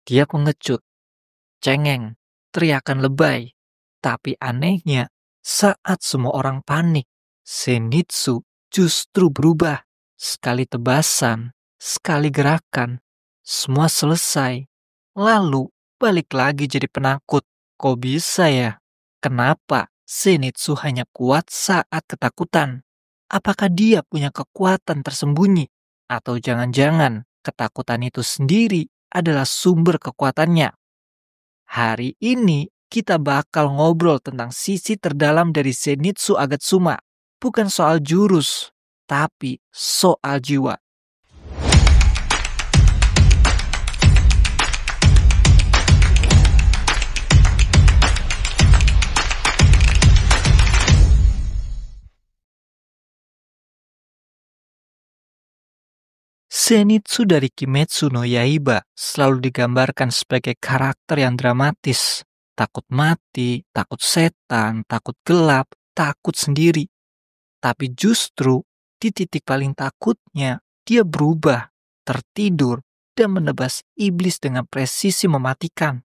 Dia pengecut, cengeng, teriakan lebay. Tapi anehnya, saat semua orang panik, Zenitsu justru berubah. Sekali tebasan, sekali gerakan, semua selesai. Lalu balik lagi jadi penakut. Kok bisa ya? Kenapa Zenitsu hanya kuat saat ketakutan? Apakah dia punya kekuatan tersembunyi? Atau jangan-jangan ketakutan itu sendiri adalah sumber kekuatannya? Hari ini kita bakal ngobrol tentang sisi terdalam dari Zenitsu Agatsuma. Bukan soal jurus, tapi soal jiwa. Zenitsu dari Kimetsu no Yaiba selalu digambarkan sebagai karakter yang dramatis. Takut mati, takut setan, takut gelap, takut sendiri. Tapi justru di titik paling takutnya, dia berubah, tertidur, dan menebas iblis dengan presisi mematikan.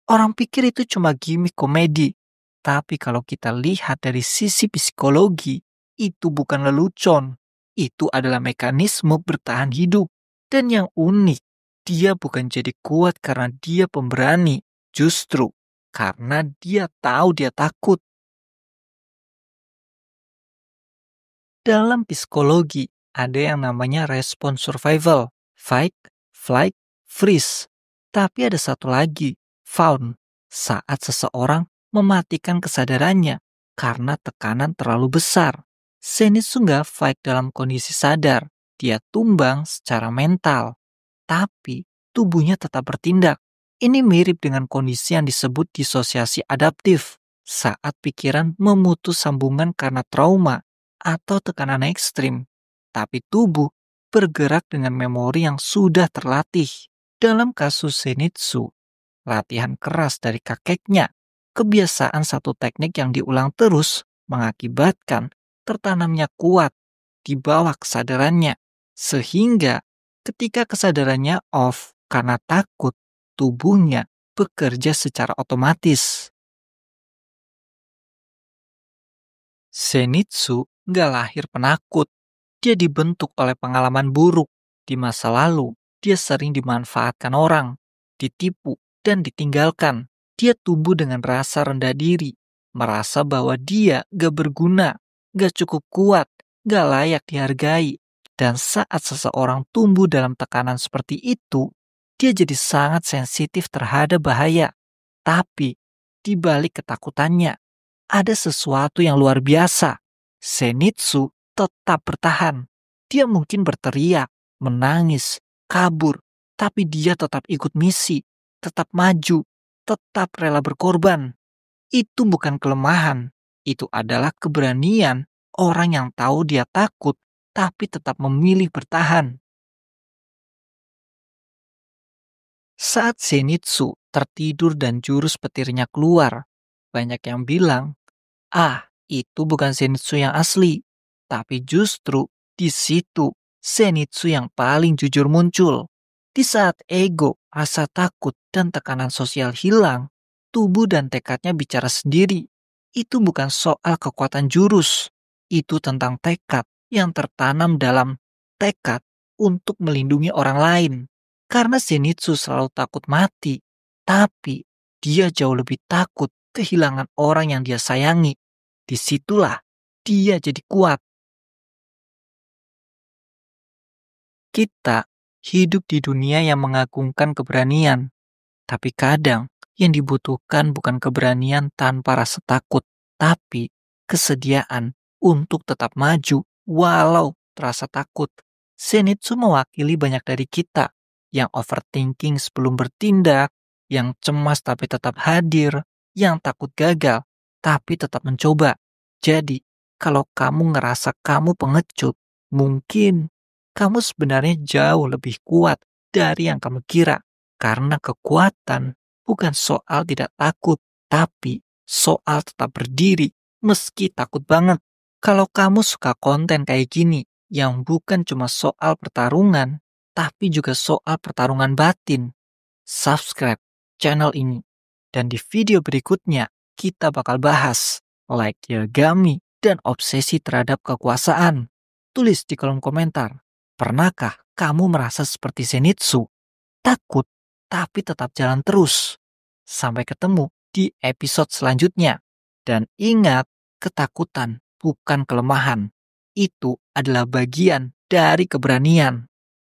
Orang pikir itu cuma gimmick komedi. Tapi kalau kita lihat dari sisi psikologi, itu bukan lelucon. Itu adalah mekanisme bertahan hidup. Dan yang unik, dia bukan jadi kuat karena dia pemberani. Justru karena dia tahu dia takut. Dalam psikologi, ada yang namanya respon survival, fight, flight, freeze. Tapi ada satu lagi, fawn, saat seseorang mematikan kesadarannya karena tekanan terlalu besar. Zenitsu nggak fight dalam kondisi sadar, dia tumbang secara mental. Tapi tubuhnya tetap bertindak. Ini mirip dengan kondisi yang disebut disosiasi adaptif, saat pikiran memutus sambungan karena trauma atau tekanan ekstrim, tapi tubuh bergerak dengan memori yang sudah terlatih. Dalam kasus Zenitsu, latihan keras dari kakeknya, kebiasaan satu teknik yang diulang terus mengakibatkan tertanamnya kuat di bawah kesadarannya, sehingga ketika kesadarannya off karena takut, tubuhnya bekerja secara otomatis. Zenitsu nggak lahir penakut. Dia dibentuk oleh pengalaman buruk. Di masa lalu, dia sering dimanfaatkan orang, ditipu, dan ditinggalkan. Dia tumbuh dengan rasa rendah diri, merasa bahwa dia gak berguna, gak cukup kuat, gak layak dihargai. Dan saat seseorang tumbuh dalam tekanan seperti itu, dia jadi sangat sensitif terhadap bahaya. Tapi, di balik ketakutannya, ada sesuatu yang luar biasa. Zenitsu tetap bertahan. Dia mungkin berteriak, menangis, kabur, tapi dia tetap ikut misi, tetap maju, tetap rela berkorban. Itu bukan kelemahan, itu adalah keberanian orang yang tahu dia takut, tapi tetap memilih bertahan. Saat Zenitsu tertidur dan jurus petirnya keluar, banyak yang bilang, itu bukan Zenitsu yang asli. Tapi justru di situ Zenitsu yang paling jujur muncul. Di saat ego, rasa takut, dan tekanan sosial hilang, tubuh dan tekadnya bicara sendiri. Itu bukan soal kekuatan jurus. Itu tentang tekad yang tertanam dalam tekad untuk melindungi orang lain. Karena Zenitsu selalu takut mati, tapi dia jauh lebih takut kehilangan orang yang dia sayangi. Disitulah dia jadi kuat. Kita hidup di dunia yang mengagungkan keberanian, tapi kadang yang dibutuhkan bukan keberanian tanpa rasa takut, tapi kesediaan untuk tetap maju walau terasa takut. Zenitsu mewakili banyak dari kita yang overthinking sebelum bertindak, yang cemas tapi tetap hadir, yang takut gagal tapi tetap mencoba. Jadi, kalau kamu ngerasa kamu pengecut, mungkin kamu sebenarnya jauh lebih kuat dari yang kamu kira. Karena kekuatan bukan soal tidak takut, tapi soal tetap berdiri meski takut banget. Kalau kamu suka konten kayak gini, yang bukan cuma soal pertarungan, tapi juga soal pertarungan batin, subscribe channel ini. Dan di video berikutnya, kita bakal bahas like Yagami dan obsesi terhadap kekuasaan. Tulis di kolom komentar, pernahkah kamu merasa seperti Zenitsu? Takut, tapi tetap jalan terus. Sampai ketemu di episode selanjutnya. Dan ingat, ketakutan bukan kelemahan. Itu adalah bagian dari keberanian.